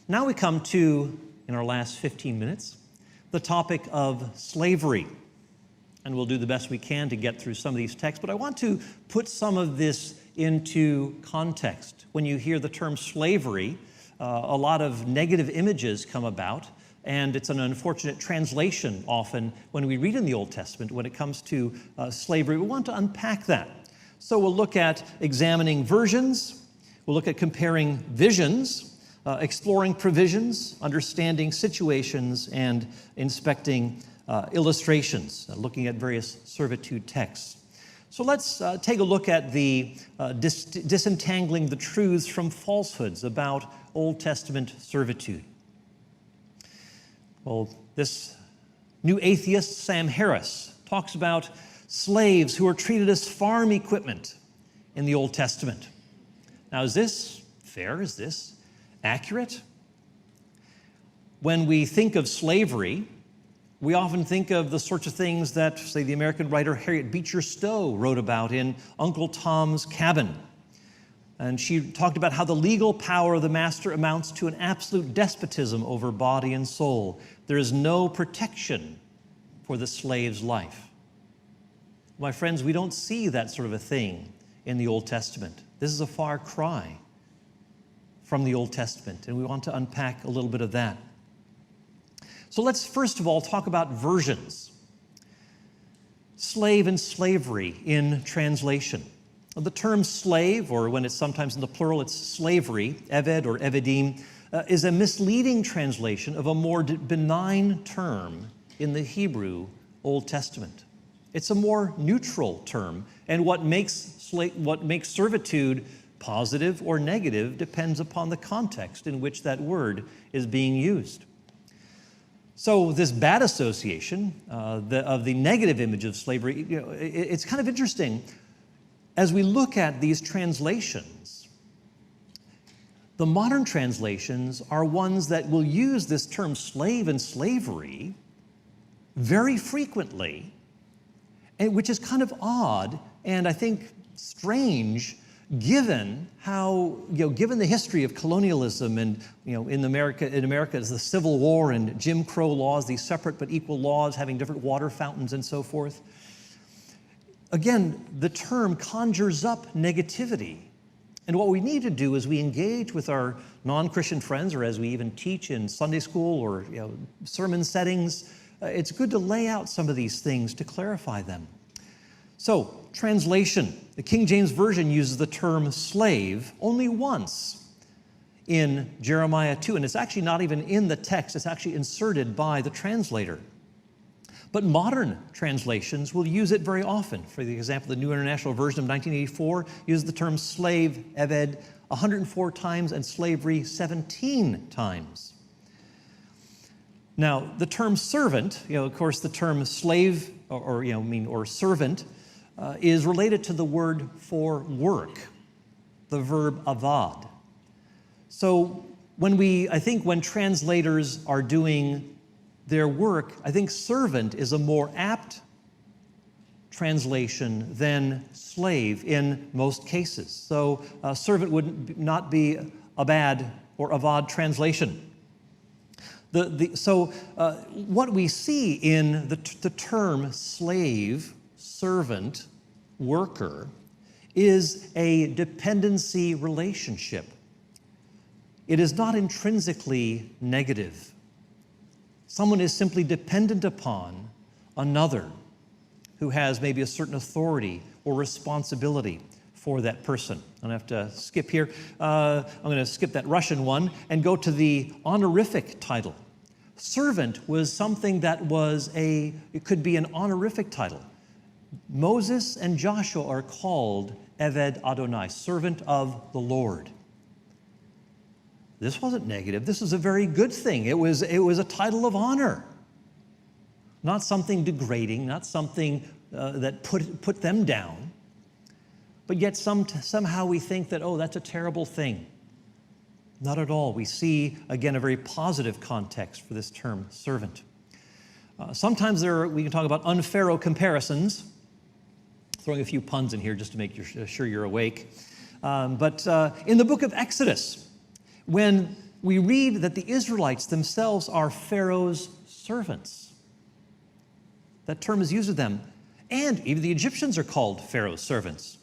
Now we come to, in our last 15 minutes, the topic of slavery. And we'll do the best we can to get through some of these texts, but I want to put some of this into context. When you hear the term slavery, a lot of negative images come about, and it's an unfortunate translation often when we read in the Old Testament when it comes to slavery. We want to unpack that. So we'll look at examining versions, we'll look at comparing visions, exploring provisions, understanding situations, and inspecting illustrations, looking at various servitude texts. So let's take a look at the disentangling the truths from falsehoods about Old Testament servitude. Well, this new atheist, Sam Harris, talks about slaves who are treated as farm equipment in the Old Testament. Now, is this fair? Is this accurate? When we think of slavery, we often think of the sorts of things that, say, the American writer Harriet Beecher Stowe wrote about in Uncle Tom's Cabin. And she talked about how the legal power of the master amounts to an absolute despotism over body and soul. There is no protection for the slave's life. My friends, we don't see that sort of a thing in the Old Testament. This is a far cry from the Old Testament, and we want to unpack a little bit of that. So let's first of all talk about versions. Slave and slavery in translation. The term slave, or when it's sometimes in the plural, it's slavery, eved or evedim, is a misleading translation of a more benign term in the Hebrew Old Testament. It's a more neutral term, and what makes servitude positive or negative depends upon the context in which that word is being used. So this bad association of the negative image of slavery, it's kind of interesting. As we look at these translations, the modern translations are ones that will use this term slave and slavery very frequently, which is kind of odd and I think strange given how, given the history of colonialism and, in America, it's the Civil War and Jim Crow laws, these separate but equal laws having different water fountains and so forth. Again, the term conjures up negativity. And what we need to do is we engage with our non-Christian friends, or as we even teach in Sunday school or sermon settings, it's good to lay out some of these things to clarify them. So, translation. The King James Version uses the term slave only once in Jeremiah 2, and it's actually not even in the text, it's actually inserted by the translator. But modern translations will use it very often. For example, the New International Version of 1984 uses the term slave, eved, 104 times, and slavery 17 times. Now, the term servant, of course, the term slave or servant is related to the word for work, the verb avad. So I think when translators are doing their work, I think servant is a more apt translation than slave in most cases. So servant would not be a bad or avad translation. What we see in the term slave, servant, worker is a dependency relationship. It is not intrinsically negative. Someone is simply dependent upon another who has maybe a certain authority or responsibility for that person. I'm going to have to skip here. I'm going to skip that Russian one and go to the honorific title. Servant was something that it could be an honorific title. Moses and Joshua are called Eved Adonai, servant of the Lord. This wasn't negative. This was a very good thing. It was a title of honor, not something degrading, not something that put them down. But yet somehow we think that, that's a terrible thing. Not at all. We see, again, a very positive context for this term, servant. Sometimes we can talk about unpharaoh comparisons, throwing a few puns in here just to make sure you're awake. But in the book of Exodus, when we read that the Israelites themselves are Pharaoh's servants. That term is used of them. And even the Egyptians are called Pharaoh's servants.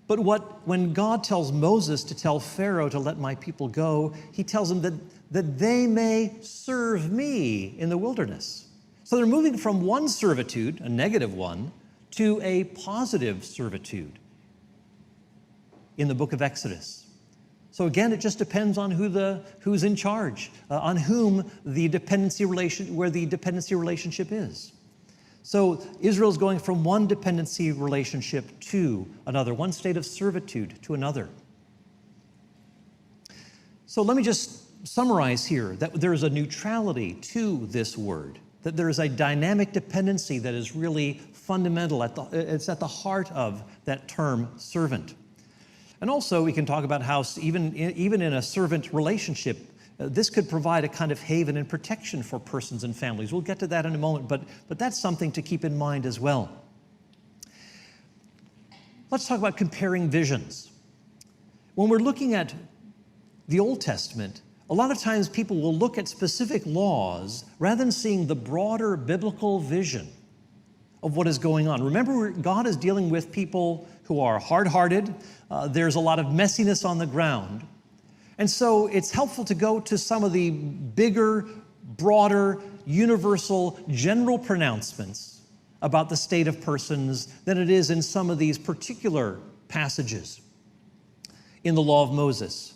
But when God tells Moses to tell Pharaoh to let my people go, he tells them that they may serve me in the wilderness. So they're moving from one servitude, a negative one, to a positive servitude in the book of Exodus. So again, it just depends on who's in charge, on whom where the dependency relationship is. So Israel's going from one dependency relationship to another, one state of servitude to another. So let me just summarize here that there is a neutrality to this word, that there is a dynamic dependency that is really fundamental. It's at the heart of that term servant. And also we can talk about how even in a servant relationship, this could provide a kind of haven and protection for persons and families. We'll get to that in a moment, but that's something to keep in mind as well. Let's talk about comparing visions. When we're looking at the Old Testament, a lot of times people will look at specific laws rather than seeing the broader biblical vision of what is going on. Remember, God is dealing with people who are hard-hearted. There's a lot of messiness on the ground. And so it's helpful to go to some of the bigger, broader, universal, general pronouncements about the state of persons than it is in some of these particular passages in the law of Moses.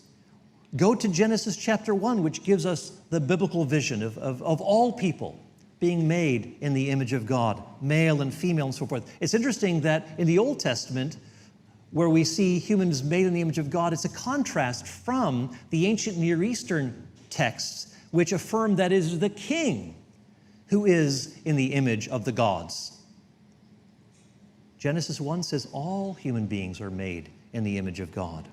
Go to Genesis chapter 1, which gives us the biblical vision of all people being made in the image of God, male and female and so forth. It's interesting that in the Old Testament, where we see humans made in the image of God, it's a contrast from the ancient Near Eastern texts, which affirm that it is the king who is in the image of the gods. Genesis 1 says all human beings are made in the image of God.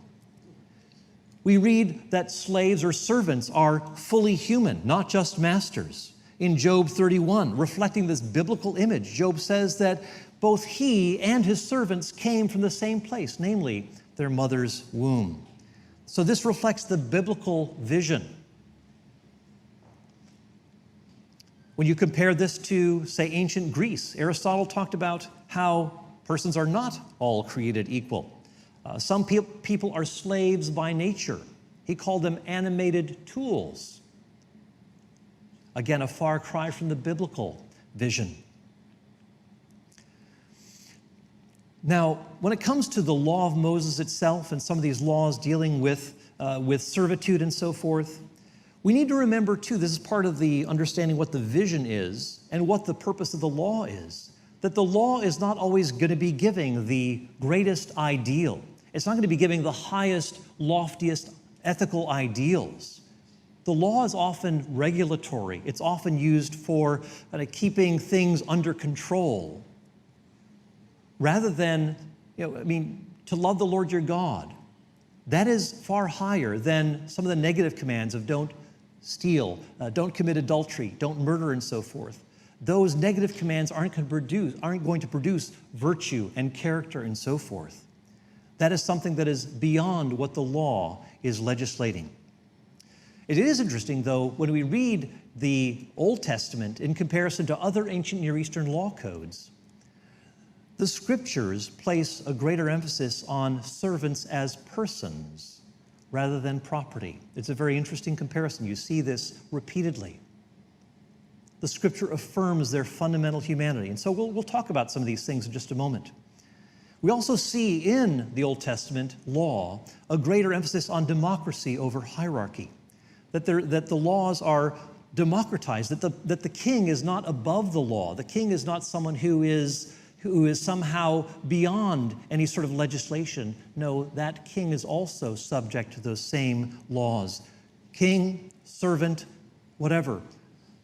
We read that slaves or servants are fully human, not just masters. In Job 31, reflecting this biblical image, Job says that both he and his servants came from the same place, namely their mother's womb. So this reflects the biblical vision. When you compare this to, say, ancient Greece, Aristotle talked about how persons are not all created equal. Some people are slaves by nature. He called them animated tools. Again, a far cry from the biblical vision. Now, when it comes to the law of Moses itself and some of these laws dealing with servitude and so forth, we need to remember, too, this is part of the understanding what the vision is and what the purpose of the law is, that the law is not always going to be giving the greatest ideal. It's not going to be giving the highest, loftiest ethical ideals. The law is often regulatory. It's often used for keeping things under control, rather than, to love the Lord your God. That is far higher than some of the negative commands of don't steal, don't commit adultery, don't murder, and so forth. Those negative commands aren't going to produce virtue and character and so forth. That is something that is beyond what the law is legislating. It is interesting, though, when we read the Old Testament in comparison to other ancient Near Eastern law codes, the scriptures place a greater emphasis on servants as persons rather than property. It's a very interesting comparison. You see this repeatedly. The scripture affirms their fundamental humanity. And so we'll talk about some of these things in just a moment. We also see in the Old Testament law a greater emphasis on democracy over hierarchy, that the laws are democratized, that the king is not above the law. The king is not someone who is somehow beyond any sort of legislation. No, that king is also subject to those same laws. King, servant, whatever.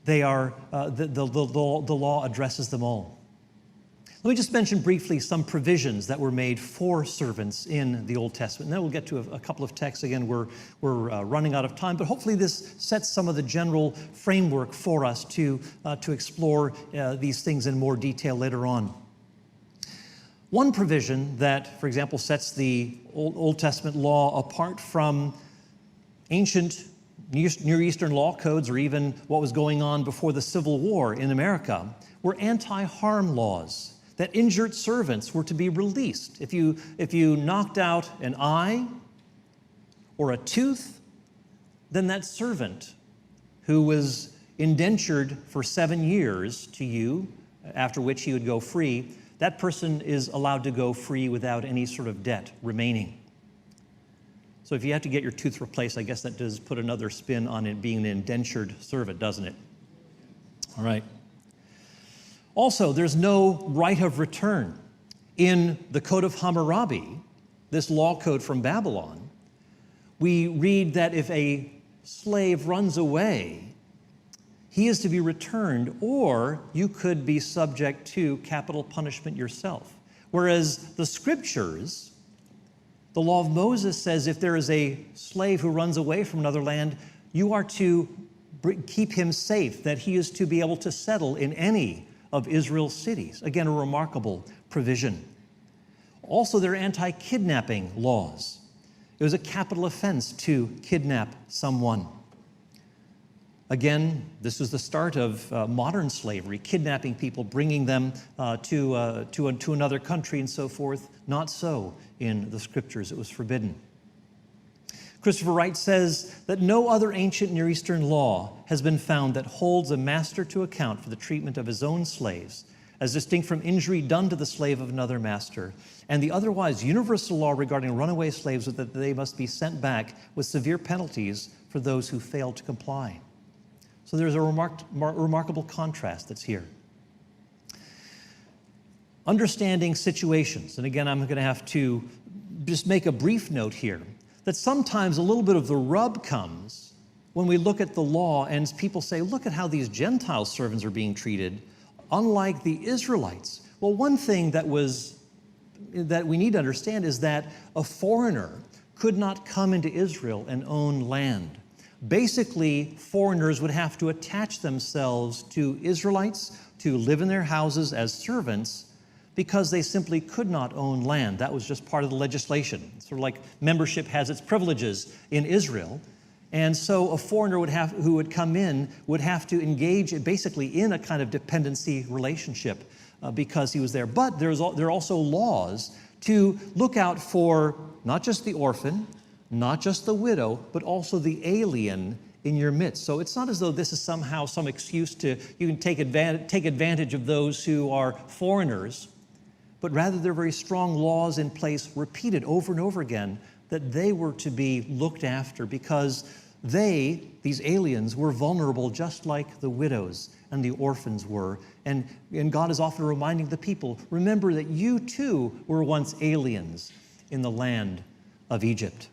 They are, the law addresses them all. Let me just mention briefly some provisions that were made for servants in the Old Testament. And then we'll get to a couple of texts. Again, we're running out of time, but hopefully this sets some of the general framework for us to explore these things in more detail later on. One provision that, for example, sets the Old Testament law apart from ancient Near Eastern law codes, or even what was going on before the Civil War in America, were anti-harm laws that injured servants were to be released. If you knocked out an eye or a tooth, then that servant who was indentured for 7 years to you, after which he would go free, that person is allowed to go free without any sort of debt remaining. So if you have to get your tooth replaced, I guess that does put another spin on it being an indentured servant, doesn't it? All right. Also, there's no right of return. In the Code of Hammurabi, this law code from Babylon, we read that if a slave runs away, he is to be returned, or you could be subject to capital punishment yourself. Whereas the scriptures, the law of Moses says if there is a slave who runs away from another land, you are to keep him safe, that he is to be able to settle in any of Israel's cities. Again, a remarkable provision. Also, there are anti-kidnapping laws. It was a capital offense to kidnap someone. Again, this was the start of modern slavery, kidnapping people, bringing them to another country and so forth. Not so in the scriptures. It was forbidden. Christopher Wright says that no other ancient Near Eastern law has been found that holds a master to account for the treatment of his own slaves, as distinct from injury done to the slave of another master, and the otherwise universal law regarding runaway slaves was that they must be sent back with severe penalties for those who fail to comply. So there's a remarkable contrast that's here. Understanding situations, and again, I'm going to have to just make a brief note here, that sometimes a little bit of the rub comes when we look at the law and people say, look at how these Gentile servants are being treated, unlike the Israelites. Well, one thing that we need to understand is that a foreigner could not come into Israel and own land. Basically, foreigners would have to attach themselves to Israelites to live in their houses as servants because they simply could not own land. That was just part of the legislation. Sort of like membership has its privileges in Israel. And so a foreigner who would come in would have to engage basically in a kind of dependency relationship because he was there. But there are also laws to look out for not just the orphan, not just the widow, but also the alien in your midst. So it's not as though this is somehow some excuse you can take advantage of those who are foreigners, but rather there are very strong laws in place, repeated over and over again, that they were to be looked after because these aliens, were vulnerable just like the widows and the orphans were. And God is often reminding the people, remember that you too were once aliens in the land of Egypt.